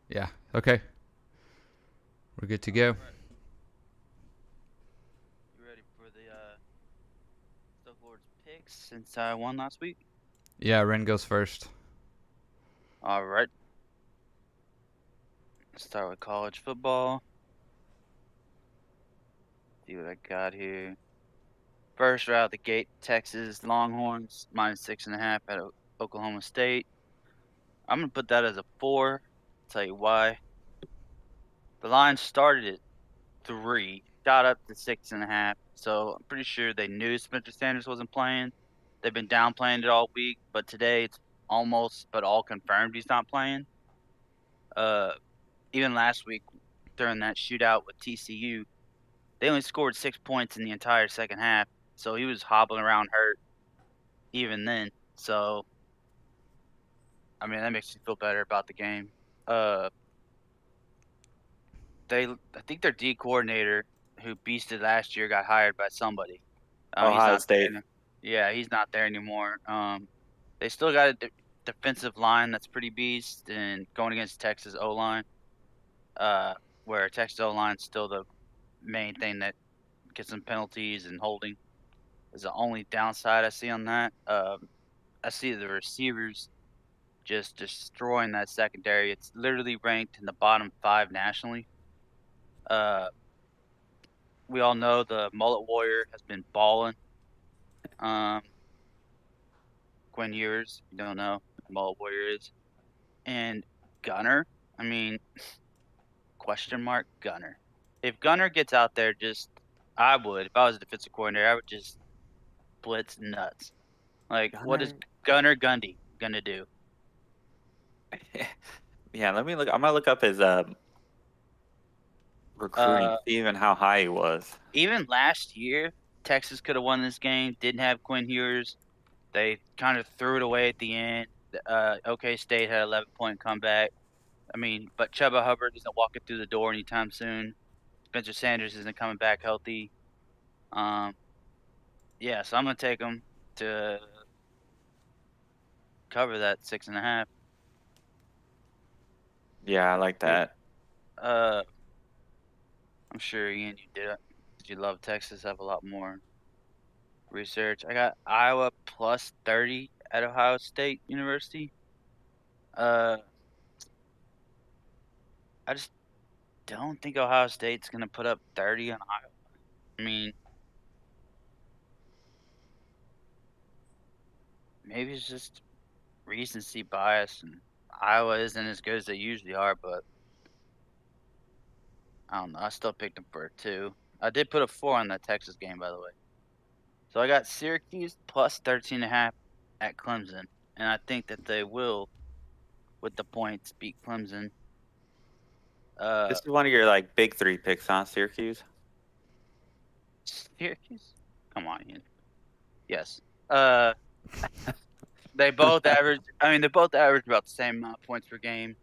Yeah. Okay. We're good to go. All right. You ready for the Stoke Lord's picks since I won last week? Yeah, Ren goes first. All right. Let's start with college football. See what I got here. First right out the gate, Texas Longhorns -6.5 at Oklahoma State. I'm gonna put that as a 4. Tell you why. The line started at 3, got up to 6.5. So I'm pretty sure they knew Spencer Sanders wasn't playing. They've been downplaying it all week, but today it's almost but all confirmed he's not playing. Uh, Even last week during that shootout with TCU, they only scored 6 points in the entire second half, so he was hobbling around hurt even then. So, I mean, that makes me feel better about the game. Uh, I think their D coordinator who beasted last year got hired by somebody. He's Ohio not there State. any Yeah, he's not there anymore. They still got a defensive line that's pretty beast and going against Texas O-line, uh, where Texas O-line's still the main thing that gets them penalties and holding is the only downside I see on that. I see the receivers just destroying that secondary. It's literally ranked in the bottom 5 nationally. Uh, we all know the Mullet Warrior has been balling. Um, Quinn Ewers, you don't know who the Mullet Warrior is. And Gunner, I mean, question mark Gunner. If Gunner gets out there, I would. If I was a defensive coordinator, I would just blitz nuts. Like, what is Gunner. Gunner Gundy gonna do? Yeah, let me look. I'm gonna look up his recruiting, Uh, see even how high he was. Even last year, Texas could have won this game. Didn't have Quinn Ewers. They kind of threw it away at the end. OK State had an 11-point comeback. I mean, but Chuba Hubbard isn't walking through the door anytime soon. Spencer Sanders isn't coming back healthy. Um, yeah, so I'm gonna take them to cover that 6.5. Yeah, I like Dude, that. uh, I'm sure Ian, you did it. You love Texas. Have a lot more research. I got Iowa +30 at Ohio State University. Uh, I just don't think Ohio State's gonna put up 30 on Iowa. I mean, maybe it's just recency bias, and Iowa isn't as good as they usually are, but I don't know. I still picked them for a 2. I did put a 4 on that Texas game, by the way. So I got Syracuse +13.5 at Clemson, and I think that they will, with the points, beat Clemson. Uh, This is one of your like big three picks, huh? Syracuse. Syracuse? Come on, Ian. Yes. Uh, they both average. I mean, they both average about the same amount of points per game.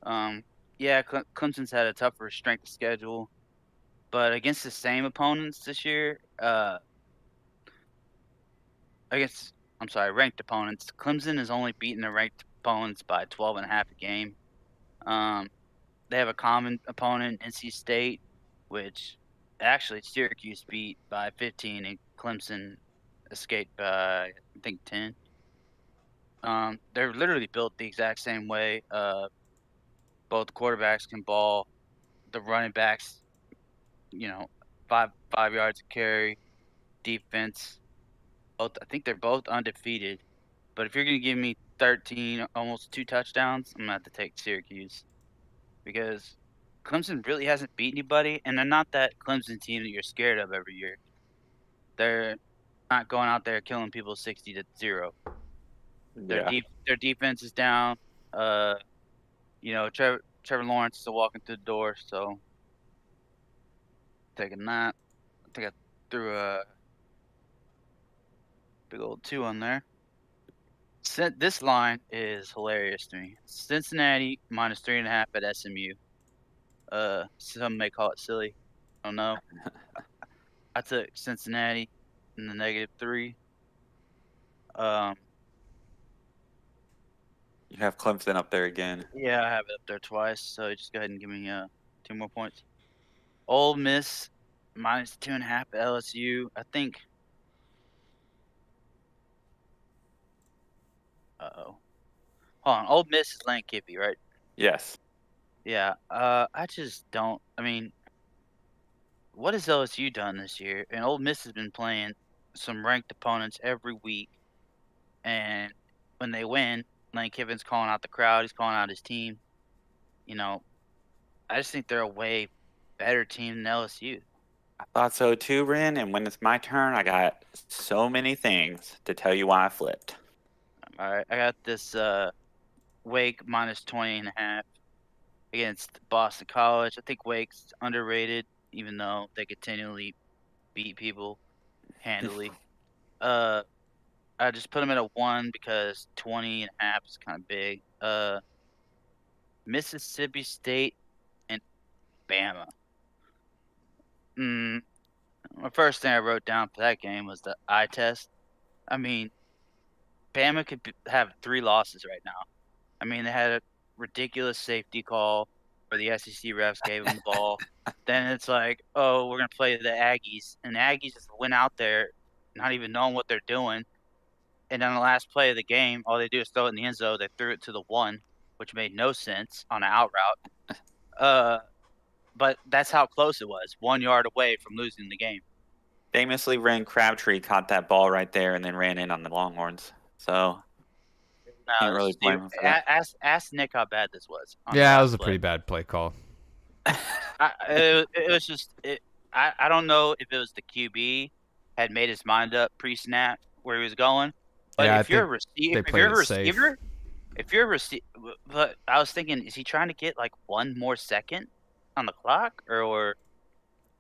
Um, yeah, Clemson's had a tougher strength of schedule, but against the same opponents this year, against I'm sorry, ranked opponents, Clemson has only beaten the ranked opponents by 12.5 a game. Um, they have a common opponent, NC State, which actually Syracuse beat by 15 and Clemson escaped by I think 10. They're literally built the exact same way. Both quarterbacks can ball. The running backs, you know, five yards of carry. Defense, both I think they're both undefeated. But if you're gonna give me 13, almost 2 touchdowns, I'm gonna have to take Syracuse because Clemson really hasn't beat anybody, and they're not that Clemson team that you're scared of every year. They're not going out there killing people 60-0. Yeah. Their defense is down. Uh, Trevor Lawrence is still walking through the door, so taking that. I think I threw a big old 2 on there. This line is hilarious to me. Cincinnati -3.5 at SMU. Some may call it silly. I don't know. I took Cincinnati in the -3. Um, You have Clemson up there again. Yeah, I have it up there twice, so just go ahead and give me 2 more points. Ole Miss minus 2.5 at LSU. I think. Uh-oh. Hold on. Ole Miss is Lane Kiffey, right? Yes. Yeah. I just don't. I mean, what has LSU done this year? And Ole Miss has been playing some ranked opponents every week, and when they win, Lane Kiffin's calling out the crowd. He's calling out his team. You know, I just think they're a way better team than LSU. I thought so too, Ren. And when it's my turn, I got so many things to tell you why I flipped. All right, I got this Wake minus 20.5 against Boston College. I think Wake's underrated, even though they continually beat people handily. I just put them at a 1 because 20.5 is kind of big. Mississippi State and Bama. The first thing I wrote down for that game was the eye test. I mean, Bama could have 3 losses right now. I mean, they had a ridiculous safety call where the SEC refs gave them the ball. Then it's like, oh, we're going to play the Aggies. And the Aggies just went out there not even knowing what they're doing. And on the last play of the game, all they do is throw it in the end zone. They threw it to the 1, which made no sense on an out route. But that's how close it was, 1 yard away from losing the game. Famously, Ren Crabtree caught that ball right there and then ran in on the Longhorns. So can't really blame him for that. Ask Nick how bad this was. Yeah, it was a pretty bad play call. It was just I don't know if it was the QB had made his mind up pre-snap where he was going, but Yeah, if you're a receiver, but I was thinking, is he trying to get like 1 more second on the clock, or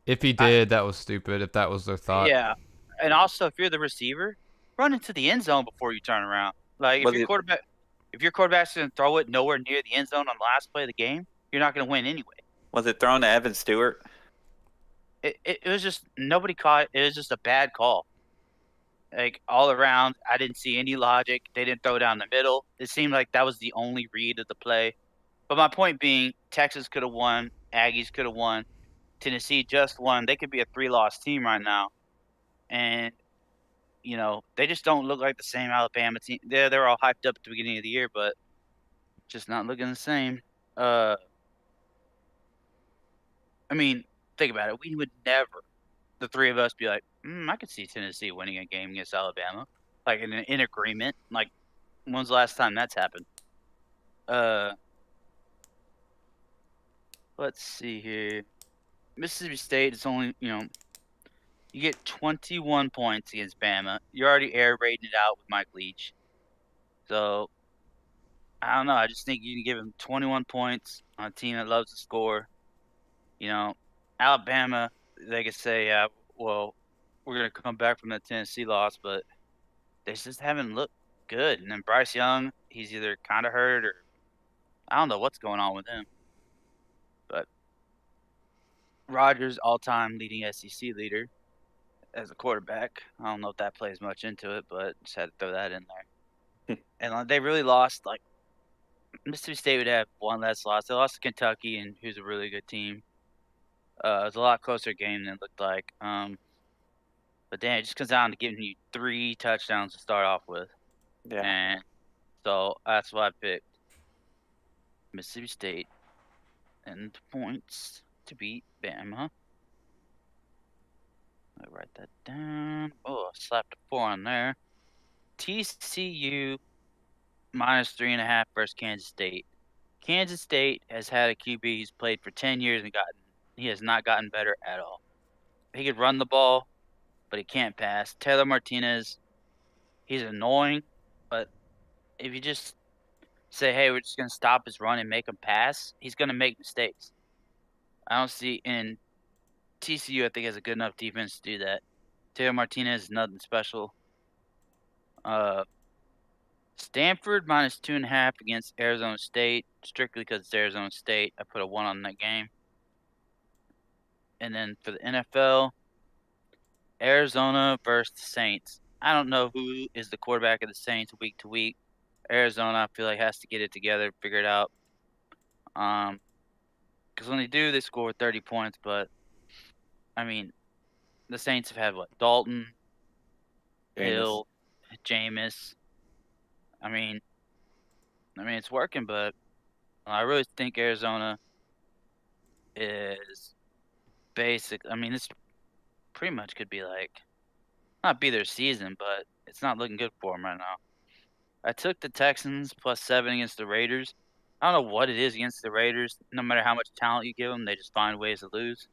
If he did, that was stupid. If that was their thought. yeah, and also if you're the receiver, run into the end zone before you turn around. Like if your quarterback's gonna throw it nowhere near the end zone on the last play of the game, you're not gonna win anyway. Was it thrown to Evan Stewart? It was just nobody caught. It was just a bad call. Like all around, I didn't see any logic. They didn't throw down the middle. It seemed like that was the only read of the play. But my point being, Texas could have won. Aggies could have won. Tennessee just won. They could be a 3-loss team right now, and they just don't look like the same Alabama team. They're all hyped up at the beginning of the year, but just not looking the same. I mean, think about it. We would never, the 3 of us, be like, I could see Tennessee winning a game against Alabama, like in agreement. Like, when's the last time that's happened? Let's see here. Mississippi State is only, you get 21 points against Bama. You're already air raiding it out with Mike Leach. So, I don't know. I just think you can give him 21 points on a team that loves to score. Alabama, they could say, well, we're going to come back from that Tennessee loss, but they just haven't looked good. And then Bryce Young, he's either kind of hurt or I don't know what's going on with him. But Rodgers, all-time leading SEC leader as a quarterback. I don't know if that plays much into it, but just had to throw that in there. And they really lost. Like, Mississippi State would have 1 less loss. They lost to Kentucky, and who's a really good team. It was a lot closer game than it looked like. But then it just comes down to giving you 3 touchdowns to start off with. Yeah. And so that's why I picked Mississippi State and points to beat Bama. I write that down. Oh, I slapped a 4 on there. TCU minus 3.5 versus Kansas State. Kansas State has had a QB who's played for 10 years and he has not gotten better at all. He could run the ball, but he can't pass. Taylor Martinez, he's annoying, but if you just say, hey, we're just going to stop his run and make him pass, he's going to make mistakes. I don't see in TCU, I think, has a good enough defense to do that. Taylor Martinez is nothing special. Stanford minus 2.5 against Arizona State, strictly because it's Arizona State. I put a 1 on that game. And then for the NFL, Arizona versus the Saints. I don't know who is the quarterback of the Saints week to week. Arizona, I feel like, has to get it together, figure it out. Because when they do, they score 30 points. But I mean, the Saints have had what? Dalton, Hill, Jameis. I mean, it's working, but I really think Arizona is basic. I mean, this pretty much could be like not be their season, but it's not looking good for them right now. I took the Texans +7 against the Raiders. I don't know what it is against the Raiders. No matter how much talent you give them, they just find ways to lose.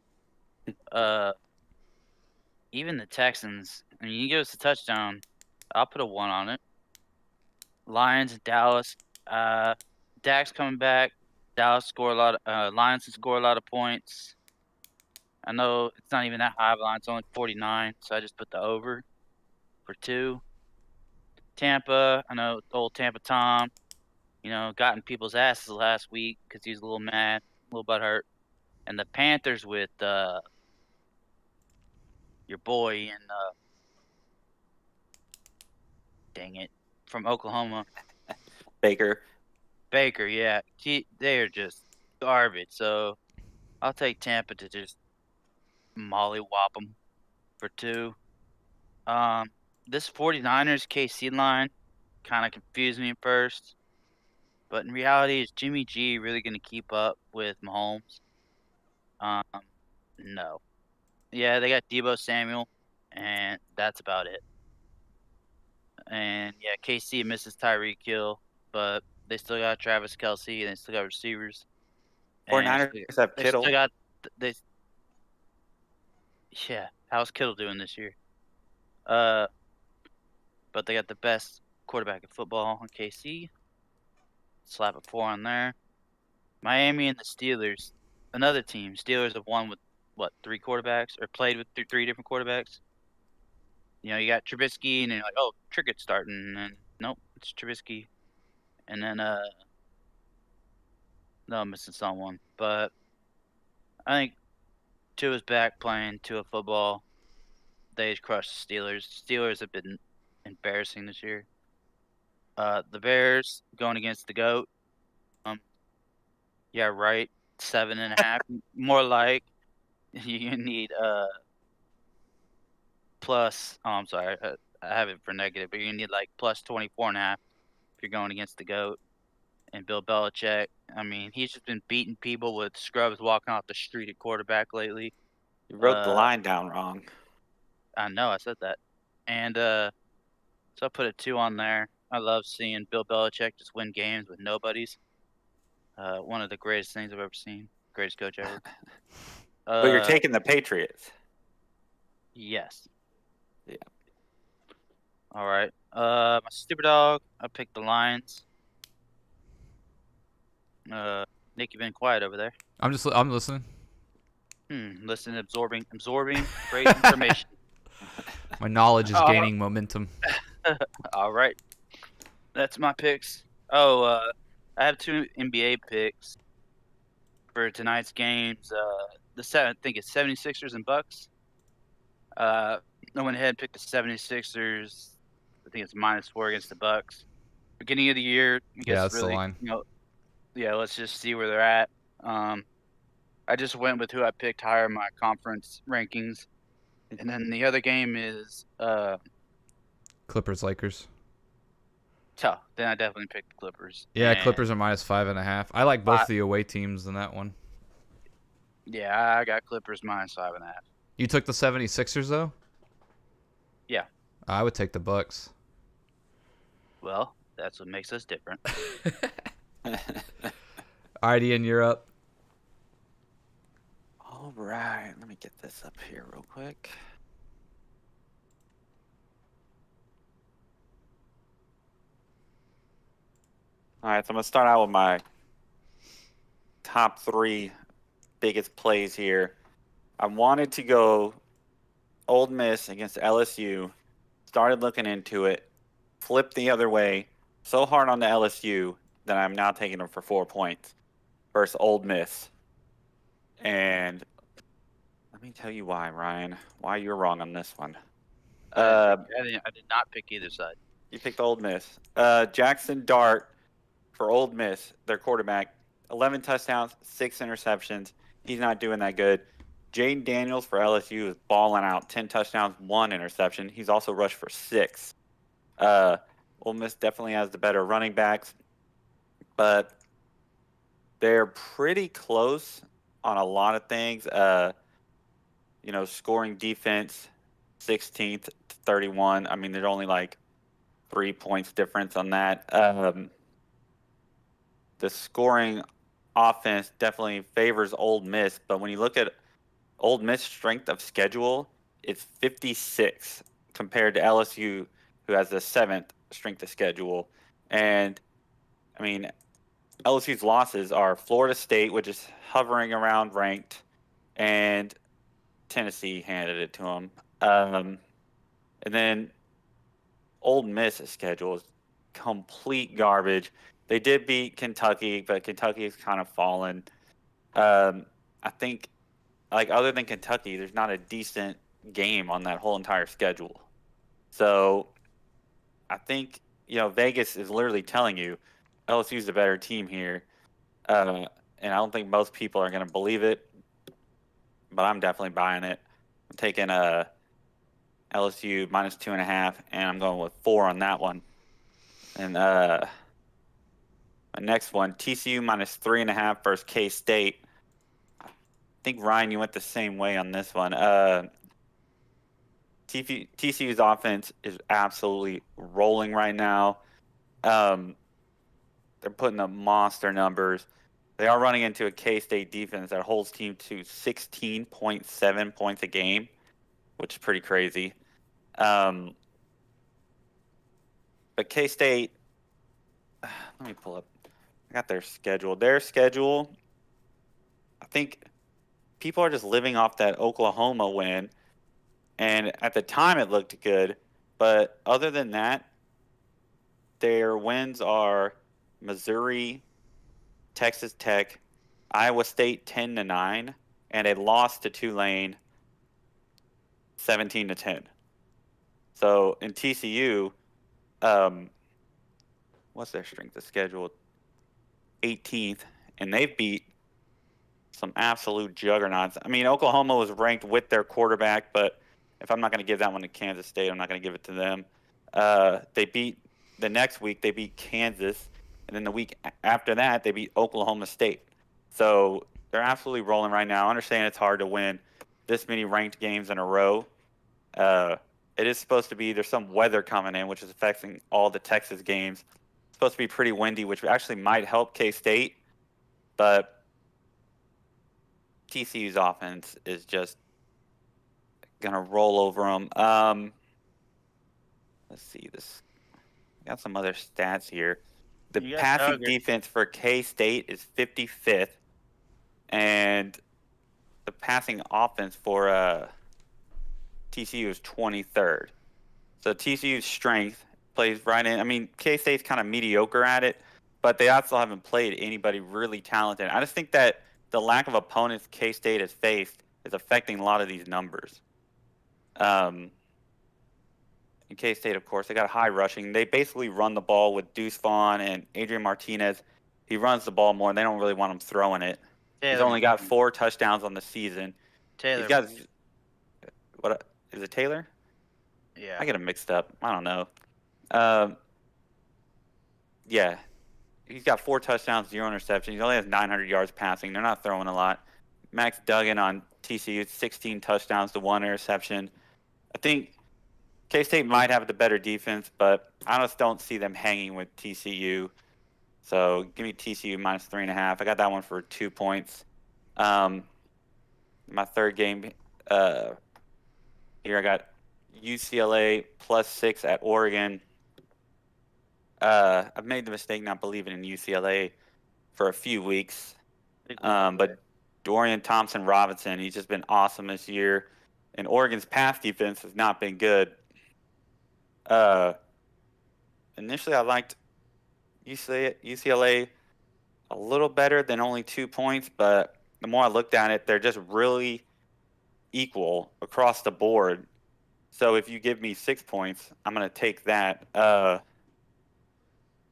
Even the Texans. I mean, you give us a touchdown, I'll put a 1 on it. Lions and Dallas. Dak's coming back. Dallas score a lot. Lions can score a lot of points. I know it's not even that high of a line. It's only 49, so I just put the over for 2. Tampa. I know old Tampa Tom. Got in people's asses last week because he was a little mad, a little butthurt. And the Panthers with your boy in dang it, from Oklahoma. Baker, yeah. They are just garbage. So I'll take Tampa to just mollywop them for 2. This 49ers KC line kind of confused me at first. But in reality, is Jimmy G really going to keep up with Mahomes? No. Yeah, they got Deebo Samuel, and that's about it. And yeah, KC misses Tyreek Hill, but they still got Travis Kelce, and they still got receivers. 49ers have They Kittle. still got yeah. How's Kittle doing this year? But they got the best quarterback in football on KC. Slap a 4 on there. Miami and the Steelers, another team. Steelers have won with what, 3 quarterbacks, or played with 3 different quarterbacks. You got Trubisky, and then you're like, oh, Trickett's starting, and nope, it's Trubisky. And then no, I'm missing someone, but I think Tua's back playing Tua football. They crushed the Steelers. Steelers have been embarrassing this year. The Bears going against the GOAT. Yeah, right. 7.5. More like you need plus. Oh, I'm sorry. I have it for negative, but you need like plus 24.5 if you're going against the GOAT. And Bill Belichick. I mean, he's just been beating people with scrubs walking off the street at quarterback lately. You wrote the line down wrong. I know, I said that. And so I put a 2 on there. I love seeing Bill Belichick just win games with nobodies. One of the greatest things I've ever seen. Greatest coach ever. But you're taking the Patriots. Yes. Yeah. All right. My stupid dog, I picked the Lions. Nick, you've been quiet over there. I'm listening. Listening, absorbing great information. My knowledge is gaining momentum. All right. That's my picks. Oh, I have 2 NBA picks for tonight's games. I think it's 76ers and Bucks. I went ahead and picked the 76ers. I think it's -4 against the Bucks. Beginning of the year, I guess that's really, the line. Yeah, let's just see where they're at. I just went with who I picked higher in my conference rankings. And then the other game is Clippers, Lakers. tough. Then I definitely picked the Clippers. Yeah, And Clippers are -5.5. I like both the away teams in that one. yeah, I got Clippers -5.5. You took the 76ers, though? Yeah. I would take the Bucks. Well, that's what makes us different. All right, Ian, you're up. All right, let me get this up here real quick. All right, so I'm going to start out with my top 3 biggest plays here. I wanted to go Ole Miss against LSU. Started looking into it. Flipped the other way. So hard on the LSU that I'm now taking them for 4 points versus Ole Miss. And let me tell you why, Ryan. Why you're wrong on this one. I did not pick either side. You picked Ole Miss. Jackson Dart for Ole Miss, their quarterback, 11 touchdowns, 6 interceptions. He's not doing that good. Jaden Daniels for LSU is balling out, 10 touchdowns, 1 interception. He's also rushed for 6. Ole Miss definitely has the better running backs, but they're pretty close on a lot of things. Scoring defense, 16th to 31. I mean, there's only like 3 points difference on that. The scoring offense definitely favors Ole Miss, but when you look at Ole Miss strength of schedule, it's 56 compared to LSU, who has the 7th strength of schedule. And I mean, LSU's losses are Florida State, which is hovering around ranked, and Tennessee handed it to them. And then Ole Miss's schedule is complete garbage. They did beat Kentucky, but Kentucky has kind of fallen. I think, like, other than Kentucky, there's not a decent game on that whole entire schedule. So I think, Vegas is literally telling you LSU's the better team here. And I don't think most people are going to believe it, but I'm definitely buying it. I'm taking LSU -2.5, and I'm going with 4 on that one. And my next one, TCU -3.5 versus K-State. I think, Ryan, you went the same way on this one. TCU's offense is absolutely rolling right now. They're putting up monster numbers. They are running into a K-State defense that holds team to 16.7 points a game, which is pretty crazy. But K-State, let me pull up. I got their schedule. Their schedule, I think people are just living off that Oklahoma win. And at the time it looked good. But other than that, their wins are Missouri, Texas Tech, Iowa State 10-9, and a loss to Tulane 17-10. So in TCU, what's their strength of schedule? 18th, and they've beat some absolute juggernauts. I mean, Oklahoma was ranked with their quarterback, but if I'm not going to give that one to Kansas State, I'm not going to give it to them. They beat the next week. They beat Kansas, and then the week after that, they beat Oklahoma State. So they're absolutely rolling right now. I understand it's hard to win this many ranked games in a row. It is supposed to be, there's some weather coming in, which is affecting all the Texas games. It's supposed to be pretty windy, which actually might help K-State, but TCU's offense is just going to roll over them. Let's see this. Got some other stats here. The passing defense for K-State is 55th, and the passing offense for TCU is 23rd. So TCU's strength plays right in. I mean, K-State's kind of mediocre at it, but they also haven't played anybody really talented. I just think that the lack of opponents K-State has faced is affecting a lot of these numbers. In K-State, of course, they got high rushing. They basically run the ball with Deuce Vaughn and Adrian Martinez. He runs the ball more, and they don't really want him throwing it. He's only got 4 touchdowns on the season. Taylor. He's got, what is it, Taylor? Yeah. I get him mixed up. I don't know. Yeah. He's got 4 touchdowns, 0 interceptions. He only has 900 yards passing. They're not throwing a lot. Max Duggan on TCU, 16 touchdowns to 1 interception. I think K-State might have the better defense, but I just don't see them hanging with TCU. So give me TCU -3.5. I got that one for 2 points. My third game here, I got UCLA +6 at Oregon. I've made the mistake not believing in UCLA for a few weeks. But Dorian Thompson-Robinson, he's just been awesome this year. And Oregon's pass defense has not been good. Initially, I liked UCLA a little better than only 2 points, but the more I looked at it, they're just really equal across the board. So if you give me 6 points, I'm going to take that.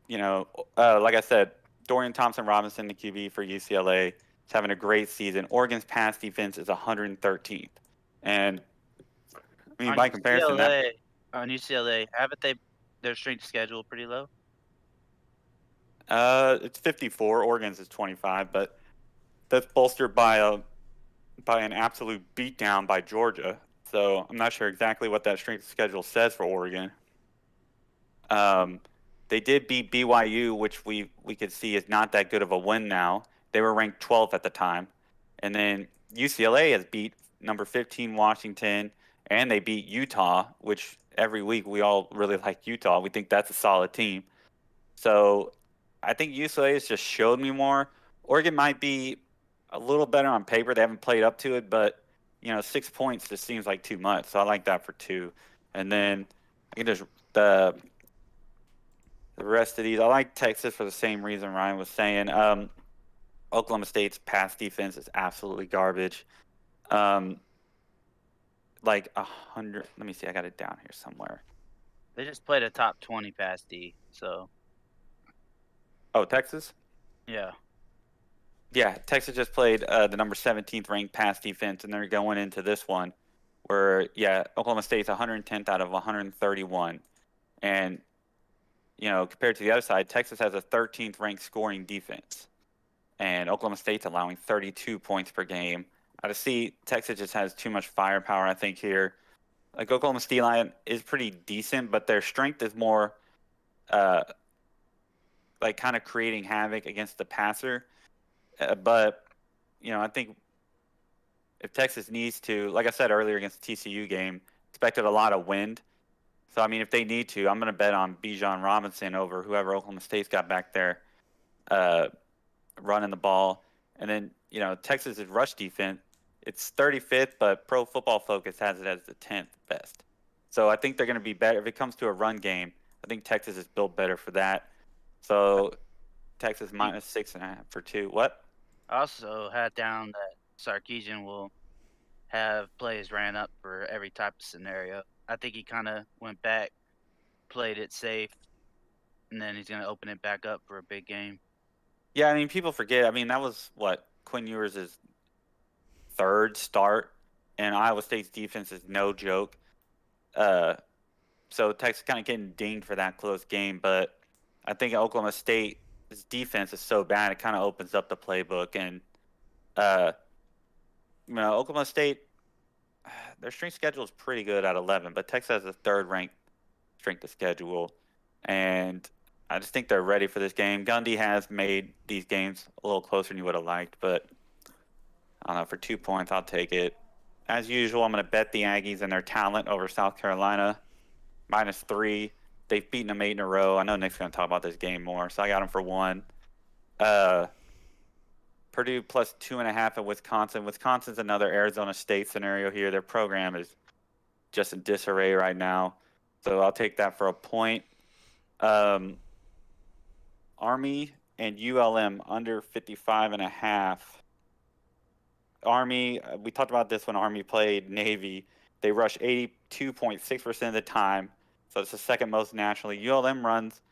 like I said, Dorian Thompson-Robinson, the QB for UCLA, is having a great season. Oregon's pass defense is 113th, and I mean by comparison, on UCLA, haven't they their strength schedule pretty low? it's 54. Oregon's is 25, but that's bolstered by an absolute beatdown by Georgia. So I'm not sure exactly what that strength schedule says for Oregon. They did beat BYU, which we could see is not that good of a win now. They were ranked 12th at the time. And then UCLA has beat number 15 Washington, and they beat Utah, which every week we all really like Utah. We think that's a solid team. So I think UCLA has just showed me more. Oregon might be a little better on paper. They haven't played up to it, but 6 points just seems like too much. So I like that for 2. And then I can just the rest of these. I like Texas for the same reason Ryan was saying. Oklahoma State's pass defense is absolutely garbage. Like 100. Let me see. I got it down here somewhere. They just played a top 20 pass D, so. Oh, Texas? Yeah. Yeah, Texas just played the number 17th ranked pass defense, and they're going into this one where, Oklahoma State's 110th out of 131. And, compared to the other side, Texas has a 13th ranked scoring defense. And Oklahoma State's allowing 32 points per game. I just see Texas just has too much firepower, I think, here. Like, Oklahoma State line is pretty decent, but their strength is more like kind of creating havoc against the passer. But, I think if Texas needs to, like I said earlier against the TCU game, expected a lot of wind. So, I mean, if they need to, I'm going to bet on Bijan Robinson over whoever Oklahoma State's got back there running the ball. And then, Texas's rush defense, it's 35th, but Pro Football Focus has it as the 10th best. So I think they're going to be better. If it comes to a run game, I think Texas is built better for that. So Texas minus 6.5 for 2. What? I also had down that Sarkisian will have plays ran up for every type of scenario. I think he kind of went back, played it safe, and then he's going to open it back up for a big game. Yeah, I mean, people forget. I mean, that was Quinn Ewers' 3rd start, and Iowa State's defense is no joke. So Texas kind of getting dinged for that close game, but I think Oklahoma State's defense is so bad it kind of opens up the playbook. And Oklahoma State, their strength schedule is pretty good at 11, but Texas has a 3rd ranked strength of schedule, and I just think they're ready for this game. Gundy has made these games a little closer than you would have liked, but I don't know. For 2 points, I'll take it. As usual, I'm going to bet the Aggies and their talent over South Carolina. Minus 3. They've beaten them 8 in a row. I know Nick's going to talk about this game more, so I got them for 1. Purdue plus 2.5 at Wisconsin. Wisconsin's another Arizona State scenario here. Their program is just in disarray right now, so I'll take that for a point. Army and ULM under 55.5. Army, we talked about this when Army played Navy. They rush 82.6% of the time, so it's the 2nd most nationally. ULM runs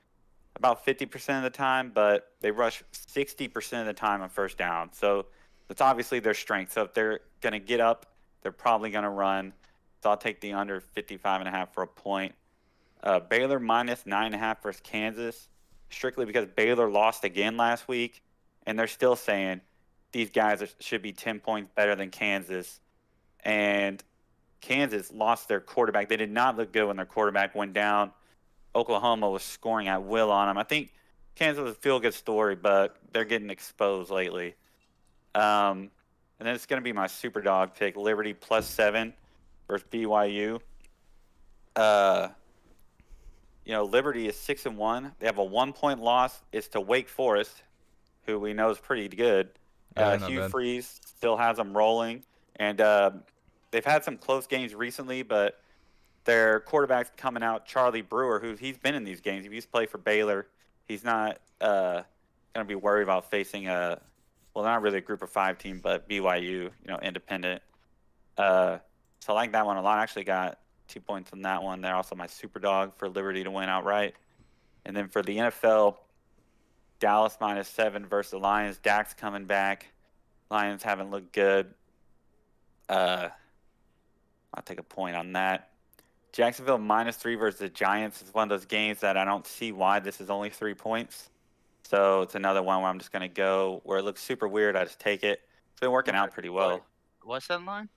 about 50% of the time, but they rush 60% of the time on first down. So that's obviously their strength. So if they're going to get up, they're probably going to run. So I'll take the under 55.5 for a point. Baylor minus 9.5 versus Kansas, strictly because Baylor lost again last week, and they're still saying these guys should be 10 points better than Kansas. And Kansas lost their quarterback. They did not look good when their quarterback went down. Oklahoma was scoring at will on them. I think Kansas was a feel-good story, but they're getting exposed lately. And then it's going to be my super dog pick, Liberty plus 7 versus BYU. Liberty is 6-1. They have a 1-point loss. It's to Wake Forest, who we know is pretty good. Hugh Freeze still has them rolling, and they've had some close games recently, but their quarterback's coming out, Charlie Brewer, he's been in these games. He used to play for Baylor. He's not going to be worried about facing not really a group of 5 team, but BYU, independent. So I like that one a lot. I actually got 2 points on that one. They're also my super dog for Liberty to win outright. And then for the NFL, Dallas -7 versus the Lions. Dak's coming back. Lions haven't looked good. I'll take a point on that. Jacksonville -3 versus the Giants is one of those games that I don't see why this is only 3 points. So it's another one where I'm just going to go where it looks super weird. I just take it. It's been working out pretty well. What's that line?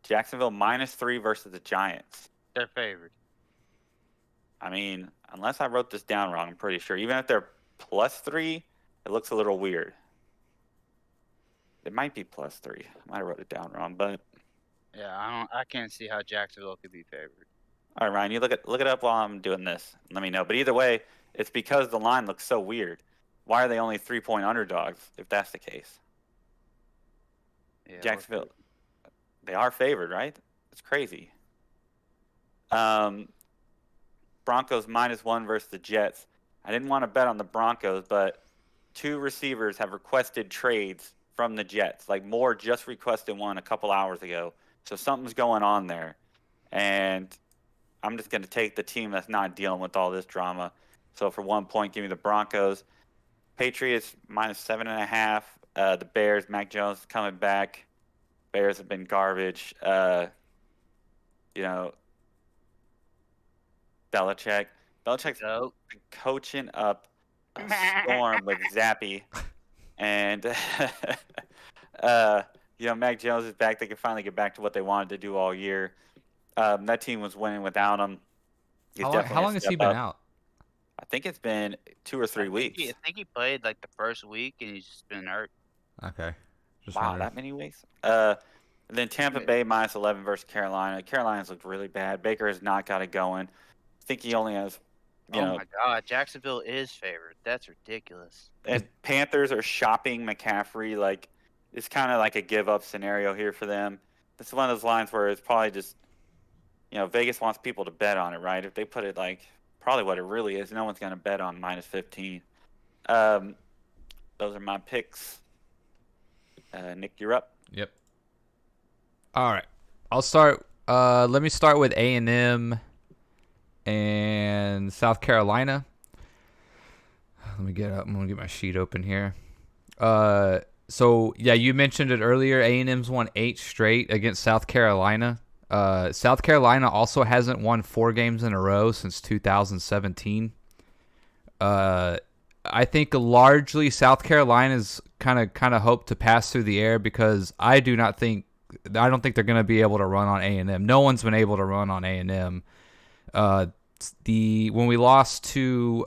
Jacksonville -3 versus the Giants. They're favored. I mean, unless I wrote this down wrong, I'm pretty sure. Even if they're +3, it looks a little weird. It might be +3. I might have wrote it down wrong, but Yeah, I can't see how Jacksonville could be favored. all right, Ryan, you look it up while I'm doing this. Let me know. But either way, it's because the line looks so weird. Why are they only 3-point underdogs if that's the case? Yeah, Jacksonville, they are favored, right? It's crazy. Broncos -1 versus the Jets. I didn't want to bet on the Broncos, but 2 receivers have requested trades from the Jets. Like Moore just requested one a couple hours ago. So something's going on there. And I'm just going to take the team that's not dealing with all this drama. So for 1 point, give me the Broncos. Patriots -7.5. The Bears, Mac Jones coming back. Bears have been garbage. Belichick's Nope. coaching up a storm with Zappy. And, Mac Jones is back. They can finally get back to what they wanted to do all year. That team was winning without him. How long has he been out? I think it's been 2 or 3 weeks. I think he played like the first week and he's just been hurt. Okay. Just Wow, wondering. that many weeks? And then Tampa Bay -11 versus Carolina. Carolina's looked really bad. Baker has not got it going. I think he only has, Oh my God, Jacksonville is favored. That's ridiculous. and Panthers are shopping McCaffrey. Like, it's kind of like a give-up scenario here for them. This is one of those lines where it's probably just, Vegas wants people to bet on it, right? If they put it like probably what it really is, no one's going to bet on -15. Those are my picks. Nick, you're up. Yep. All right. I'll start. Let me start with A&M and South Carolina. Let me get up. I'm gonna get my sheet open here. So yeah, you mentioned it earlier. A&M's won 8 straight against South Carolina. South Carolina also hasn't won 4 games in a row since 2017. I think largely South Carolina's kind of hope to pass through the air because I don't think they're going to be able to run on A&M. No one's been able to run on A&M. When we lost to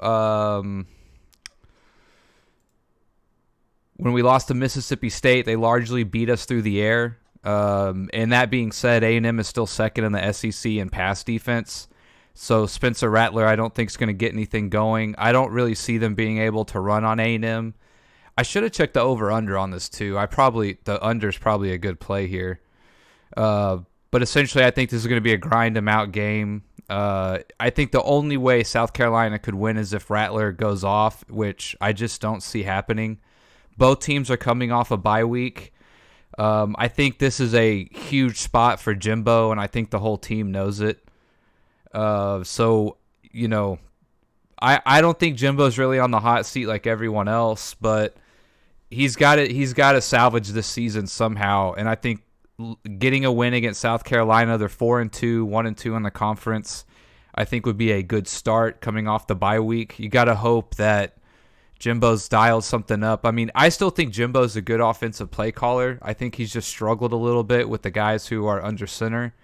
Mississippi State, they largely beat us through the air. And that being said, A&M is still second in the SEC in pass defense. So Spencer Rattler, I don't think is going to get anything going. I don't really see them being able to run on A&M. I should have checked the over/under on this too. The under is probably a good play here. But essentially, I think this is going to be a grind 'em out game. I think the only way South Carolina could win is if Rattler goes off, which I just don't see happening. Both teams are coming off a bye week. I think this is a huge spot for Jimbo, and I think the whole team knows it. I don't think Jimbo's really on the hot seat like everyone else, but he's got to salvage this season somehow. And I think getting a win against South Carolina, they're 4-2, 1-2 in the conference, I think would be a good start coming off the bye week. You got to hope that Jimbo's dialed something up. I mean, I still think Jimbo's a good offensive play caller. I think he's just struggled a little bit with the guys who are under center.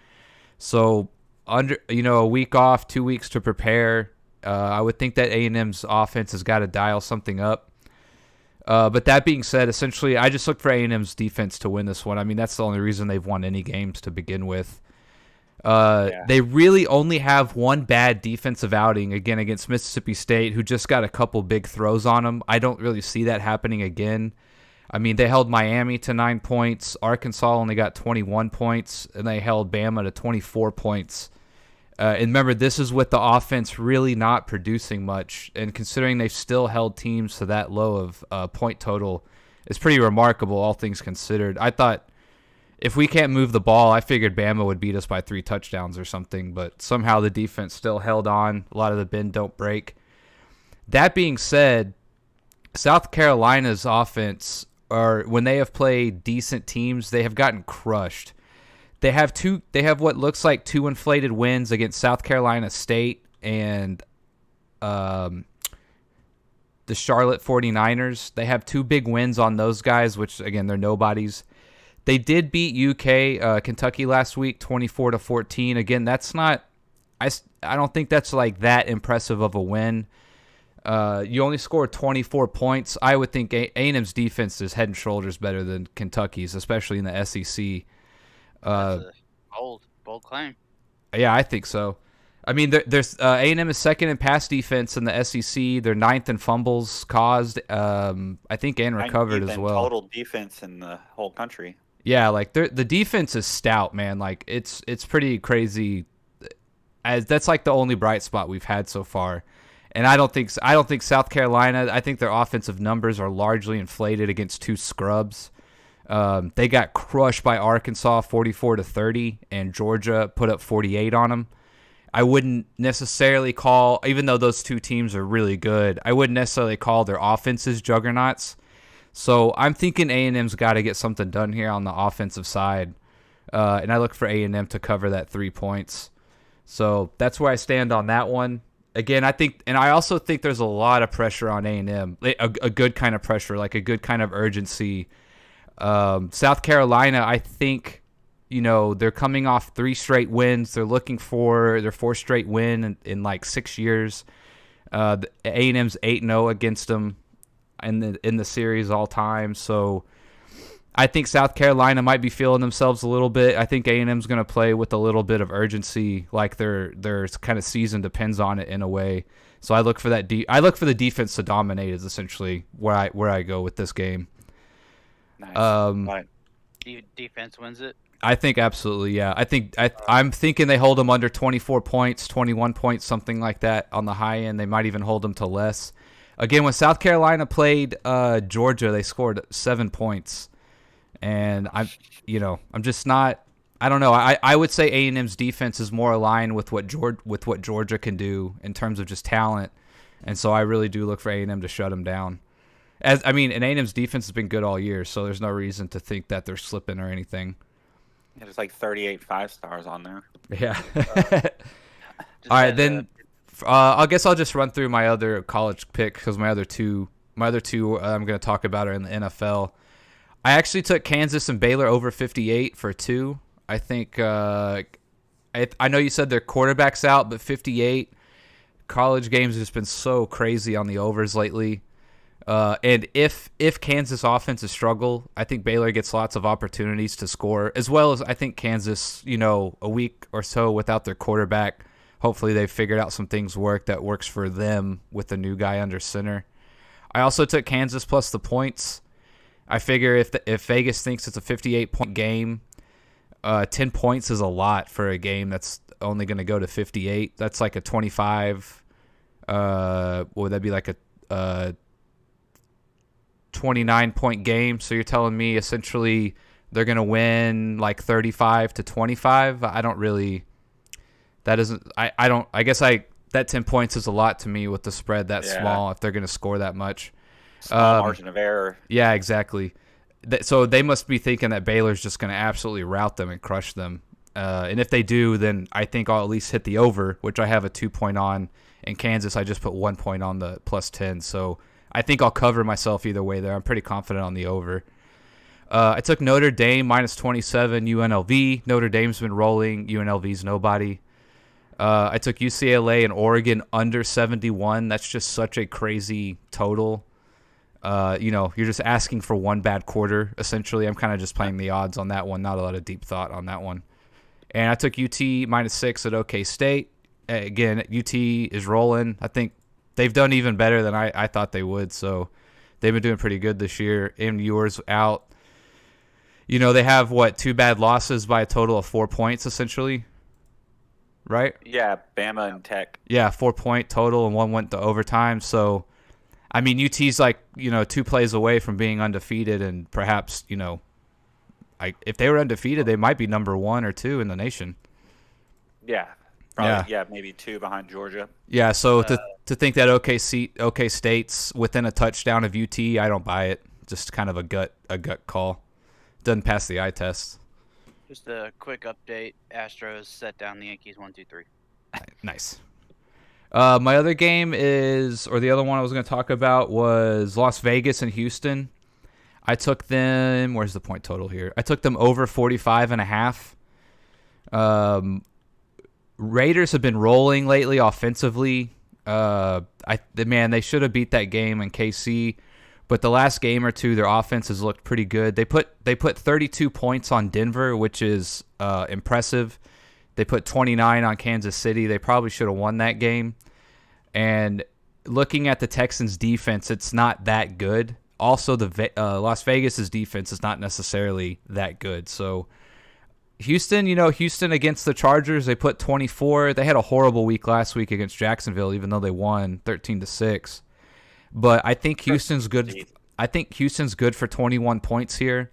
So a week off, 2 weeks to prepare. I would think that A&M's offense has got to dial something up. But that being said, essentially, I just look for A&M's defense to win this one. I mean, that's the only reason they've won any games to begin with. They really only have one bad defensive outing, again, against Mississippi State, who just got a couple big throws on them. I don't really see that happening again. I mean, they held Miami to 9 points. Arkansas only got 21 points, and they held Bama to 24 points. And remember, this is with the offense really not producing much. And considering they've still held teams to that low of point total, it's pretty remarkable, all things considered. I thought if we can't move the ball, I figured Bama would beat us by 3 touchdowns or something. But somehow the defense still held on. A lot of the bend don't break. That being said, South Carolina's offense, or when they have played decent teams, they have gotten crushed. They have what looks like two inflated wins against South Carolina State and the Charlotte 49ers. They have two big wins on those guys, which again, they're nobodies. They did beat Kentucky last week 24-14. Again, that's not I don't think that's like that impressive of a win. You only scored 24 points. I would think A&M's defense is head and shoulders better than Kentucky's, especially in the SEC. That's a bold claim. Yeah, I think so. I mean, there's A&M is second in pass defense in the SEC. They're ninth in fumbles caused, I think, and recovered as well. Total defense in the whole country. Yeah, like the defense is stout, man. Like it's pretty crazy. As that's like the only bright spot we've had so far. And I don't think South Carolina. I think their offensive numbers are largely inflated against two scrubs. They got crushed by Arkansas 44-30, and Georgia put up 48 on them. I wouldn't necessarily call, even though those two teams are really good, I wouldn't necessarily call their offenses juggernauts. So I'm thinking A&M's got to get something done here on the offensive side, and I look for A&M to cover that 3 points. So that's where I stand on that one. Again, I also think there's a lot of pressure on A&M, a good kind of pressure, like a good kind of urgency. South Carolina, I think, they're coming off 3 straight wins. They're looking for their 4th straight win in like 6 years. A&M's 8-0 against them in the series all time. So I think South Carolina might be feeling themselves a little bit. I think A&M's going to play with a little bit of urgency, like their kind of season depends on it in a way. So I look for that. I look for the defense to dominate is essentially where I go with this game. Nice. Defense wins it. I think absolutely, yeah. I'm thinking they hold them under 24 points, 21 points, something like that on the high end. They might even hold them to less. Again, when South Carolina played Georgia, they scored 7 points. And I'm just not. I don't know. I would say A&M's defense is more aligned with what Georgia can do in terms of just talent, and so I really do look for A&M to shut them down. And A&M's defense has been good all year, so there's no reason to think that they're slipping or anything. Yeah, there's like 38 5-stars on there. Yeah. All right, then. I guess I'll just run through my other college pick because my other two I'm going to talk about are in the NFL. I actually took Kansas and Baylor over 58 for 2. I think I know you said their quarterback's out, but 58 college games has been so crazy on the overs lately. And if Kansas offenses struggle, I think Baylor gets lots of opportunities to score, as well as I think Kansas, a week or so without their quarterback, hopefully they've figured out some things that works for them with the new guy under center. I also took Kansas plus the points. I figure if Vegas thinks it's a 58-point game, 10 points is a lot for a game that's only going to go to 58. That's like a 25. Would that be like a 29-point game? So you're telling me essentially they're going to win like 35-25? I don't really. That isn't. I don't. I guess that 10 points is a lot to me with the spread that small. If they're going to score that much. Small margin of error. Yeah, exactly. So they must be thinking that Baylor's just going to absolutely rout them and crush them. And if they do, then I think I'll at least hit the over, which I have a 2-point on. In Kansas, I just put 1 point on the plus 10. So I think I'll cover myself either way there. I'm pretty confident on the over. I took Notre Dame minus 27 UNLV. Notre Dame's been rolling. UNLV's nobody. I took UCLA and Oregon under 71. That's just such a crazy total. You're just asking for one bad quarter, essentially. I'm kind of just playing the odds on that one. Not a lot of deep thought on that one. And I took UT minus 6 at OK State. Again, UT is rolling. I think they've done even better than I thought they would. So they've been doing pretty good this year. Ewers out. They have, 2 bad losses by a total of 4 points, essentially. Right? Yeah, Bama and Tech. Yeah, 4-point total, and 1 went to overtime. So UT's like, 2 plays away from being undefeated, and perhaps, if they were undefeated, they might be number 1 or 2 in the nation. Yeah. Probably, Yeah. maybe 2 behind Georgia. Yeah, so to think that OK State's within a touchdown of UT, I don't buy it. Just kind of a gut call. Doesn't pass the eye test. Just a quick update. Astros set down the Yankees 1-2-3. Nice. My other game is, or the other one I was going to talk about was Las Vegas and Houston. I took them, where's the point total here? I took them over 45.5. Raiders have been rolling lately offensively. They should have beat that game in KC, but the last game or two, their offense has looked pretty good. They put 32 points on Denver, which is impressive. They put 29 on Kansas City. They probably should have won that game. And looking at the Texans' defense, it's not that good. Also, the Las Vegas' defense is not necessarily that good. So Houston against the Chargers, they put 24. They had a horrible week last week against Jacksonville, even though they won 13-6. But I think Houston's good. I think Houston's good for 21 points here.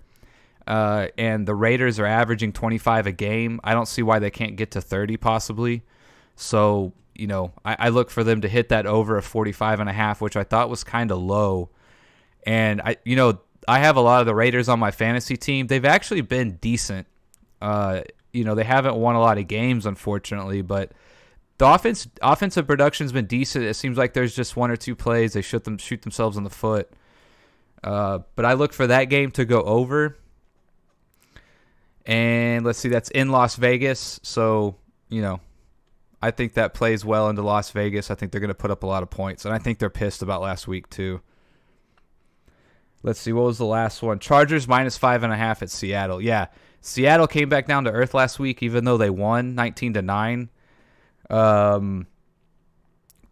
And the Raiders are averaging 25 a game. I don't see why they can't get to 30 possibly. So, I look for them to hit that over a 45.5, which I thought was kind of low. And I have a lot of the Raiders on my fantasy team. They've actually been decent. They haven't won a lot of games, unfortunately, but the offensive production's been decent. It seems like there's just one or two plays they shoot themselves in the foot. But I look for that game to go over. And let's see, that's in Las Vegas. So, I think that plays well into Las Vegas. I think they're going to put up a lot of points. And I think they're pissed about last week, too. Let's see, what was the last one? Chargers -5.5 at Seattle. Yeah, Seattle came back down to earth last week, even though they won 19-9.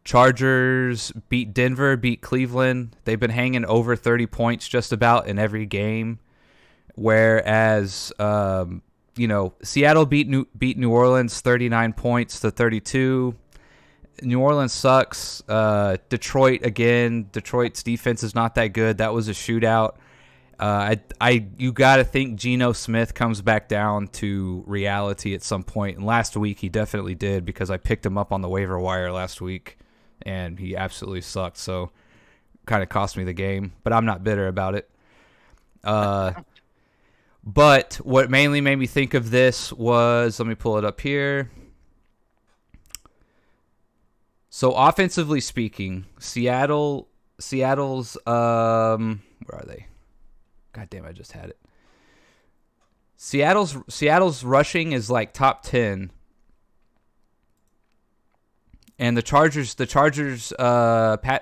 Chargers beat Denver, beat Cleveland. They've been hanging over 30 points just about in every game. Whereas, Seattle beat New Orleans 39-32. New Orleans sucks. Detroit again. Detroit's defense is not that good. That was a shootout. You got to think Geno Smith comes back down to reality at some point. And last week he definitely did, because I picked him up on the waiver wire last week, and he absolutely sucked. So kind of cost me the game, but I'm not bitter about it. But what mainly made me think of this was, let me pull it up here. So offensively speaking, Seattle's where are they? God damn, I just had it. Seattle's rushing is like top 10. And the Chargers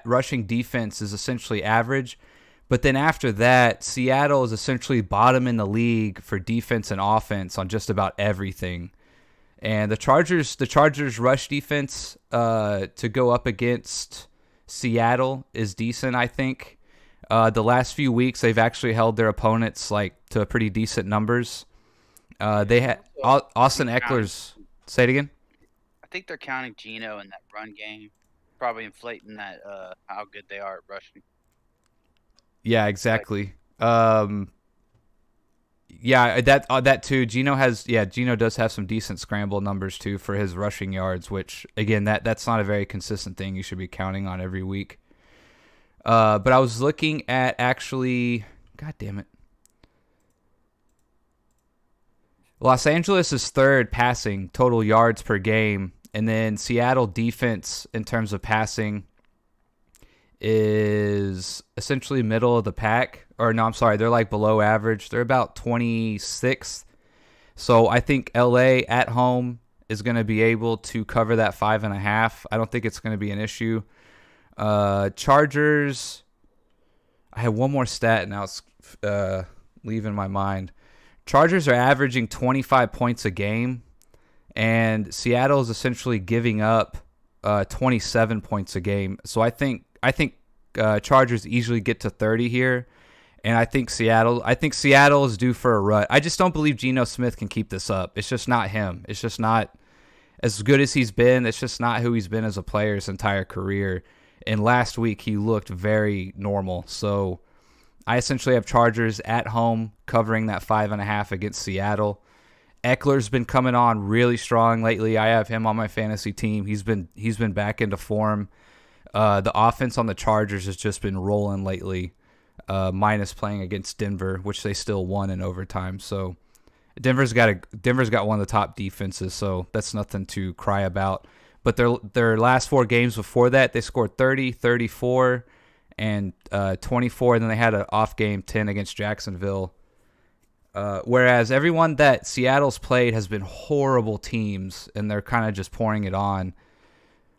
rushing defense is essentially average. But then after that, Seattle is essentially bottom in the league for defense and offense on just about everything. And the Chargers rush defense to go up against Seattle is decent, I think. The last few weeks, they've actually held their opponents to pretty decent numbers. They had Austin Eckler's. Say it again. I think they're counting Geno in that run game, probably inflating that how good they are at rushing. Yeah, exactly. Yeah, that too. Geno does have some decent scramble numbers too for his rushing yards, which again that's not a very consistent thing you should be counting on every week. But I was looking at actually, God damn it. Los Angeles is third passing total yards per game, and then Seattle defense in terms of passing is essentially middle of the pack. Or no, I'm sorry, they're like below average. They're about 26th. So I think LA at home is going to be able to cover that 5.5. I don't think it's going to be an issue. Chargers, I have one more stat now it's leaving my mind. Chargers are averaging 25 points a game, and Seattle is essentially giving up 27 points a game. So I think Chargers easily get to 30 here, and I think Seattle is due for a rut. I just don't believe Geno Smith can keep this up. It's just not him. It's just not as good as he's been. It's just not who he's been as a player his entire career. And last week he looked very normal. So I essentially have Chargers at home covering that 5.5 against Seattle. Eckler's been coming on really strong lately. I have him on my fantasy team. He's been back into form. The offense on the Chargers has just been rolling lately, minus playing against Denver, which they still won in overtime. So Denver's got one of the top defenses, so that's nothing to cry about. But their last 4 games before that, they scored 30, 34, and 24, and then they had an off game 10 against Jacksonville. Whereas everyone that Seattle's played has been horrible teams, and they're kind of just pouring it on.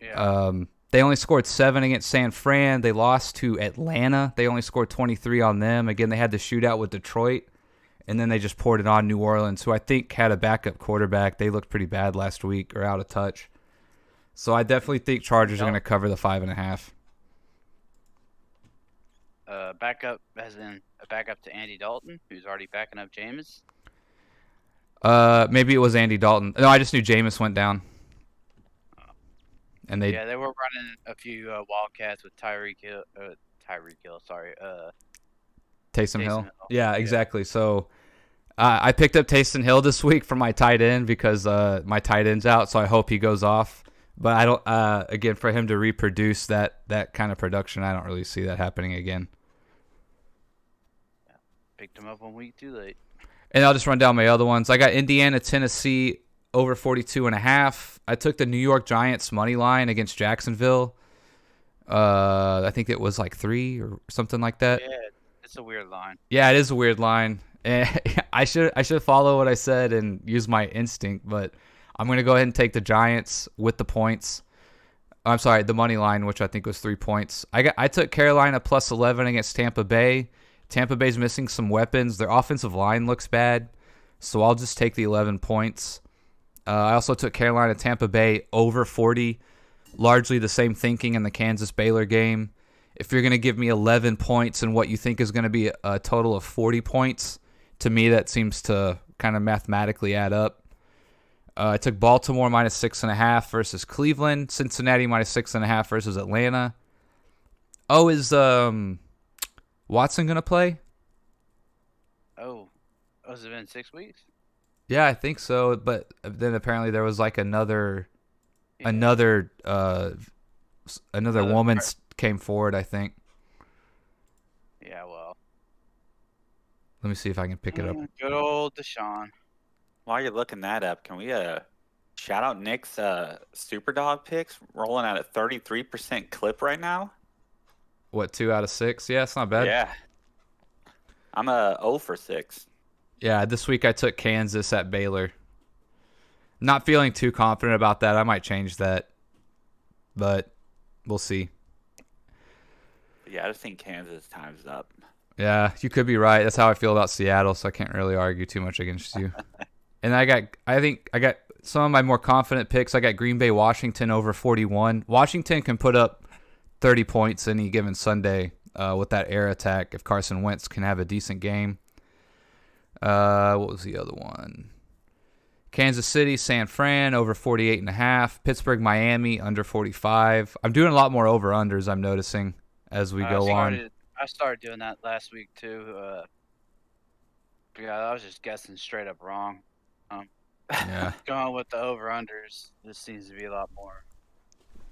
Yeah. They only scored 7 against San Fran. They lost to Atlanta. They only scored 23 on them. Again, they had the shootout with Detroit, and then they just poured it on New Orleans, who I think had a backup quarterback. They looked pretty bad last week, or out of touch. So I definitely think Chargers are going to cover the 5.5. Backup, as in a backup to Andy Dalton, who's already backing up Jameis. Maybe it was Andy Dalton. No, I just knew Jameis went down. And they were running a few Wildcats with Tyreek Hill. Taysom Hill. Yeah, exactly. So I picked up Taysom Hill this week for my tight end because my tight end's out, so I hope he goes off. But I don't. Again, for him to reproduce that kind of production, I don't really see that happening again. Picked him up 1 week too late. And I'll just run down my other ones. I got Indiana, Tennessee over 42.5. I took the New York Giants money line against Jacksonville. I think it was like 3 or something like that. Yeah, it's a weird line. Yeah, it is a weird line. And I should follow what I said and use my instinct, but I'm going to go ahead and take the Giants with the points. I'm sorry, the money line, which I think was 3 points. I took Carolina plus 11 against Tampa Bay. Tampa Bay's missing some weapons. Their offensive line looks bad, so I'll just take the 11 points. I also took Carolina Tampa Bay over 40. Largely the same thinking in the Kansas-Baylor game. If you're going to give me 11 points and what you think is going to be a total of 40 points, to me that seems to kind of mathematically add up. I took Baltimore minus 6.5 versus Cleveland. Cincinnati minus 6.5 versus Atlanta. Oh, is Watson going to play? Oh, has it been 6 weeks? Yeah, I think so. But then apparently there was like another woman came forward, I think. Yeah, well. Let me see if I can pick it up. Good old Deshaun. While you're looking that up, can we shout out Nick's Superdog picks rolling at a 33% clip right now? What, 2 out of 6? Yeah, it's not bad. Yeah. I'm a 0 for 6. Yeah, this week I took Kansas at Baylor. Not feeling too confident about that. I might change that, but we'll see. Yeah, I just think Kansas time's up. Yeah, you could be right. That's how I feel about Seattle, so I can't really argue too much against you. And I think I got some of my more confident picks. I got Green Bay, Washington over 41. Washington can put up 30 points any given Sunday with that air attack if Carson Wentz can have a decent game. What was the other one? Kansas City, San Fran over 48.5. Pittsburgh, Miami under 45. I'm doing a lot more over-unders, I'm noticing, as we go on. I started doing that last week too. I was just guessing straight up wrong. Yeah. Going with the over-unders, this seems to be a lot more.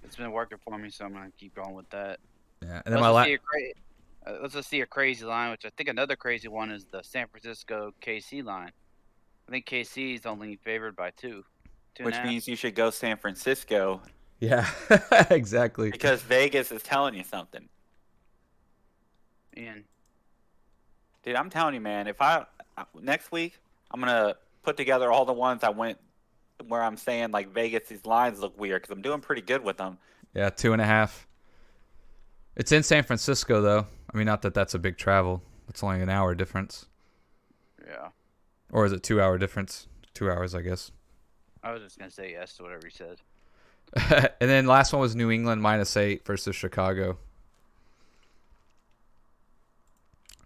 It's been working for me, so I'm going to keep going with that. Yeah. And then let's just see a crazy line, which I think another crazy one is the San Francisco KC line. I think KC is only favored by 2. Which means you should go San Francisco. Yeah, exactly. Because Vegas is telling you something. Ian. Dude, I'm telling you, man, if next week, I'm going to put together all the ones I went where I'm saying, like, Vegas, these lines look weird because I'm doing pretty good with them. Yeah, 2.5. It's in San Francisco, though. I mean, not that that's a big travel. It's only an hour difference. Yeah. Or is it 2 hour difference? 2 hours, I guess. I was just going to say yes to whatever he said. And then last one was New England minus 8 versus Chicago.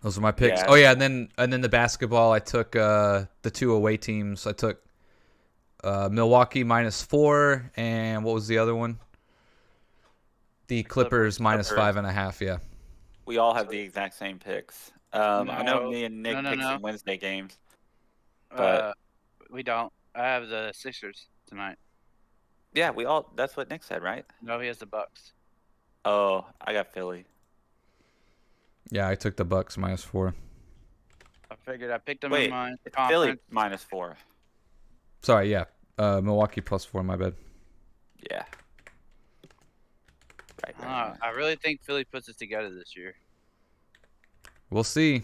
Those are my picks. Yeah. Oh yeah, and then the basketball. I took the 2 away teams. I took Milwaukee minus 4, and what was the other one? The Clippers minus 5.5. Yeah. We all have the exact same picks. I know me and Nick picked some Wednesday games, but we don't. I have the Sixers tonight. Yeah, we all. That's what Nick said, right? No, he has the Bucks. Oh, I got Philly. Yeah, I took the Bucks -4. I figured I picked them in Wait, my it's conference. Philly -4. Sorry, yeah. Milwaukee +4. My bad. Yeah. Right. I really think Philly puts it together this year. We'll see.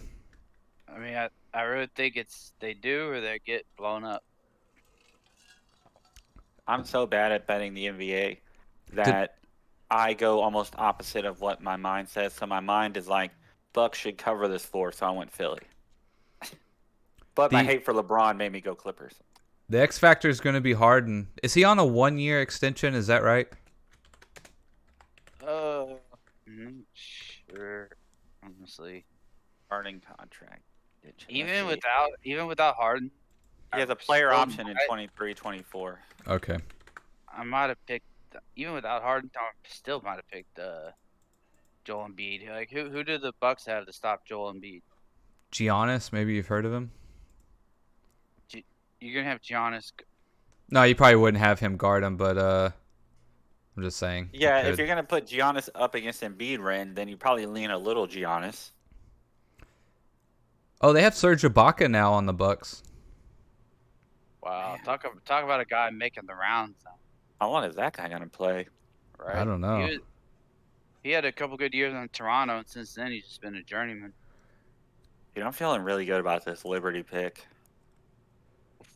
I mean, I really think they do or they get blown up. I'm so bad at betting the NBA that I go almost opposite of what my mind says. So my mind is like, Bucks should cover this 4, so I went Philly. But my hate for LeBron made me go Clippers. The X factor is going to be Harden. Is he on a 1-year extension? Is that right? I'm not sure, honestly. Harden contract. Even without Harden, he has a player option in 23-24. Okay. I might have picked even without Harden. I still might have picked Joel Embiid. Like who did the Bucks have to stop Joel Embiid? Giannis, maybe you've heard of him. You're gonna have Giannis. No, you probably wouldn't have him guard him, but I'm just saying. Yeah, if you're gonna put Giannis up against Embiid, Ren, then you probably lean a little Giannis. Oh, they have Serge Ibaka now on the Bucks. Wow, talk about a guy making the rounds. How long is that guy gonna play? Right? I don't know. He had a couple good years in Toronto, and since then he's just been a journeyman. Dude, I'm feeling really good about this Liberty pick.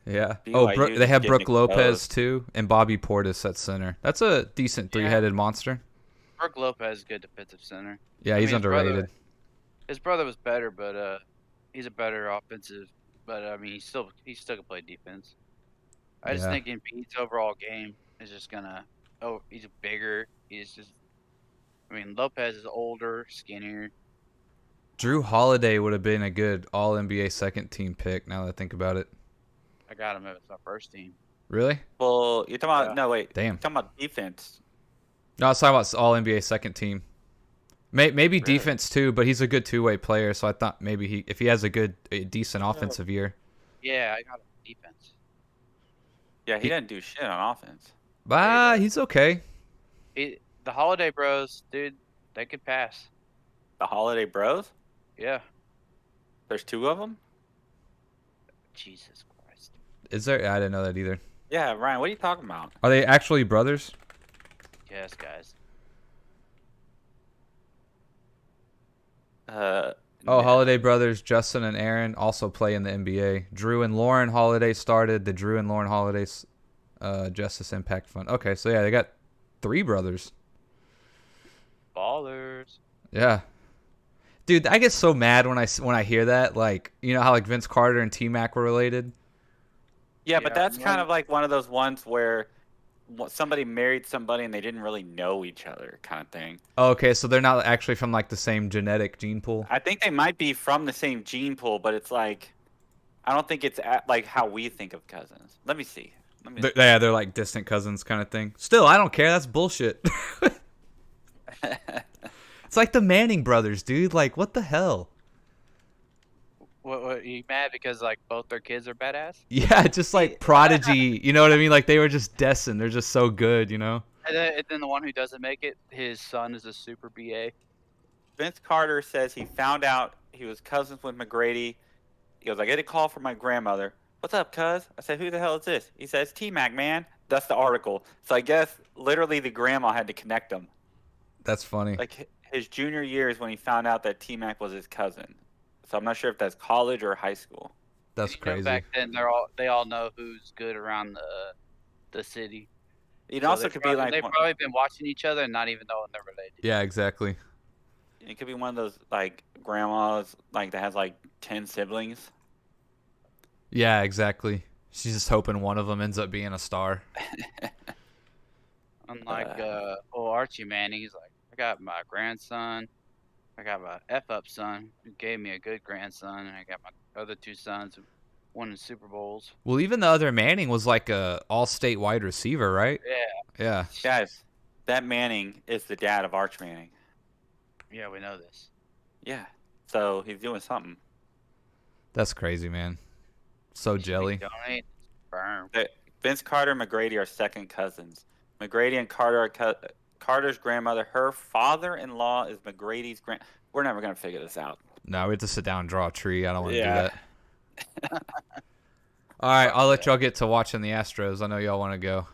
Yeah. BYU They have getting Brooke exposed. Lopez too, and Bobby Portis at center. That's a decent three-headed monster. Brooke Lopez is good defensive center. Yeah, he's underrated. His brother was better, but he's a better offensive. But I mean, he still can play defense. I just think Embiid's overall game is just gonna. Oh, he's bigger. He's just. I mean, Lopez is older, skinnier. Drew Holiday would have been a good All-NBA second-team pick. Now that I think about it. I got him as my first team. Really? Well, you're talking about no wait. Damn. You're talking about defense. No, I was talking about All-NBA second team. Maybe defense too, but he's a good two-way player, so I thought maybe if he has a decent offensive year. Yeah, I got him defense. Yeah, he didn't do shit on offense. He's okay. The Holiday Bros, dude, they could pass. The Holiday Bros? Yeah. There's 2 of them? Jesus Christ. Is there? I didn't know that either. Yeah, Ryan, what are you talking about? Are they actually brothers? Yes, guys. Holiday brothers Justin and Aaron also play in the NBA. Drew and Lauren Holiday started the Drew and Lauren Holiday's Justice Impact Fund. Okay, so yeah, they got 3 brothers. Ballers. Yeah. Dude, I get so mad when I hear that. Like, you know how like Vince Carter and T-Mac were related? Yeah, but that's kind of like one of those ones where somebody married somebody and they didn't really know each other kind of thing. Okay, so they're not actually from like the same genetic gene pool? I think they might be from the same gene pool, but it's like, I don't think it's like how we think of cousins. Let me see. They're like distant cousins kind of thing. Still, I don't care. That's bullshit. It's like the Manning brothers, dude. Like, what the hell? What are you mad because like both their kids are badass? Yeah, just like prodigy. You know what I mean? Like they were just destined. They're just so good, you know? And then the one who doesn't make it, his son is a super BA. Vince Carter says he found out he was cousins with McGrady. He goes, I get a call from my grandmother. What's up, cuz? I said, who the hell is this? He says, T-Mac, man. That's the article. So I guess literally the grandma had to connect them. That's funny. Like his junior year is when he found out that T-Mac was his cousin. So I'm not sure if that's college or high school. That's crazy. Back then, they all know who's good around the city. It also could be like they've probably been watching each other and not even knowing they're related. Yeah, exactly. It could be one of those like grandmas like that has like 10 siblings. Yeah, exactly. She's just hoping one of them ends up being a star. Unlike Archie Manning, he's like, I got my grandson. I got my F-up son who gave me a good grandson, and I got my other 2 sons who won in Super Bowls. Well, even the other Manning was like a all-state wide receiver, right? Yeah. Yeah. Guys, that Manning is the dad of Arch Manning. Yeah, we know this. Yeah. So he's doing something. That's crazy, man. So jelly. Firm. Vince Carter and McGrady are second cousins. McGrady and Carter are Carter's grandmother. Her father-in-law is McGrady's grand. We're never gonna figure this out. No, we have to sit down and draw a tree. I don't want to do that. Yeah. All right, I'll let y'all get to watching the Astros. I know y'all want to go.